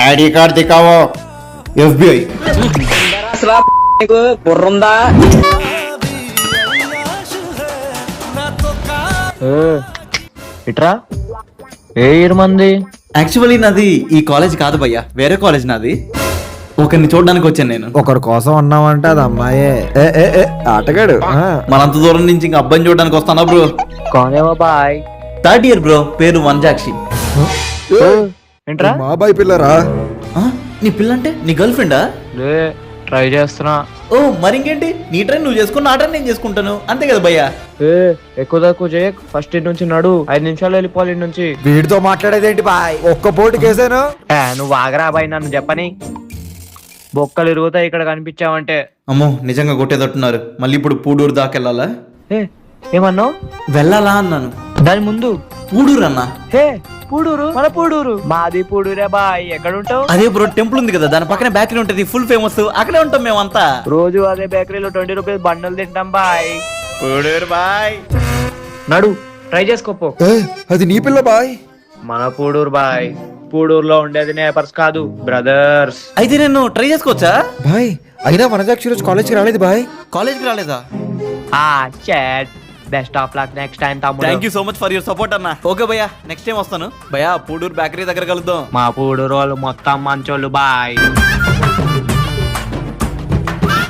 ID card దిखाओ FBI. అసలు నీకు బుర్రుందా? ఇట్రా ఏ ఇయర్ మంది? యాక్చువల్లీ నాది ఈ కాలేజ్ కాదు భయ్యా, వేరే కాలేజ్ నాది. ఒకరిని చూడడానికి వచ్చాను నేను. ఒకరి కోసం అన్నావంటే అది అమ్మాయే. ఆటగాడు మనంత దూరం నుంచి ఇంకా అబ్బాయిని చూడడానికి వస్తానా బ్రో? కోనేమో బాయ్. 3rd ఇయర్ బ్రో, పేరు వనజాక్షి. ఏంట్రా? మా బాయ్ పిల్లరా? నీ పిల్లంటే నీ గర్ల్ ఫ్రెండా? లే ట్రై చేస్తున్నా. ఓ మరి ఇంకేంటి, నీ ట్రైన్ నువ్వు చేసుకుని నా ట్రైన్ నేను చేసుకుంటాను, అంతే కదా భయ్యా? ఎక్కువ తక్కువ చేయ, ఫస్ట్ ఇంటి నుంచి నడు, 5 నిమిషాలు వెళ్ళిపోవాలి ఇంటి నుంచి. వీడితో మాట్లాడేదేంటి బాయ్? ఒక్క పోటు కేసాను. నువ్వు ఆగరా బాయ్, నన్ను చెప్పని. బొక్కలు ఇరుగుతాయి ఇక్కడ కనిపించావంటే. అమ్మో నిజంగా కొట్టేదట్టున్నారు. మళ్ళీ ఇప్పుడు పూడూరు దాకా వెళ్ళాలా? ఏమన్నావు? వెళ్ళాలా అన్నాను. దాని ముందు పూడూరు అన్నా. పూడూరు, మన పూడూరు. మాది పూడూరే బాయ్. ఎక్కడ ఉంటావు? అదే బ్రో, టెంపుల్ ఉంది కదా, దాని పక్కనే బేకరీ ఉంటది, ఫుల్ ఫేమస్, అక్కడే ఉంటాం మేమంతా. రోజు అదే బేకరీలో 20 రూపీస్ బండలు తింటాం బాయ్. పూడూరు బాయ్. నడు, ట్రై చేసుకోపో. అది నీ పిల్ల బాయ్. మన పూడూరు బాయ్. పూడూరులో ఉండేది నేపర్స్ కాదు, బ్రదర్స్. అయితే నేను ట్రై చేసుకోవచ్చా బాయ్? అయినా వనజాక్షి రోజు కాలేజ్కి రాలేదు బాయ్. కాలేజ్కి రాలేదా? Best of luck next time తమ్ముడు. Thank you so much for your support అన్న. ఓకే భయ్యా, నెక్స్ట్ టైం వస్తాను భయ్యా. పూడూరు బేకరీ దగ్గర కలుద్దాం. మా పూడూరు వాళ్ళు మొత్తం మంచోళ్ళు బాయ్.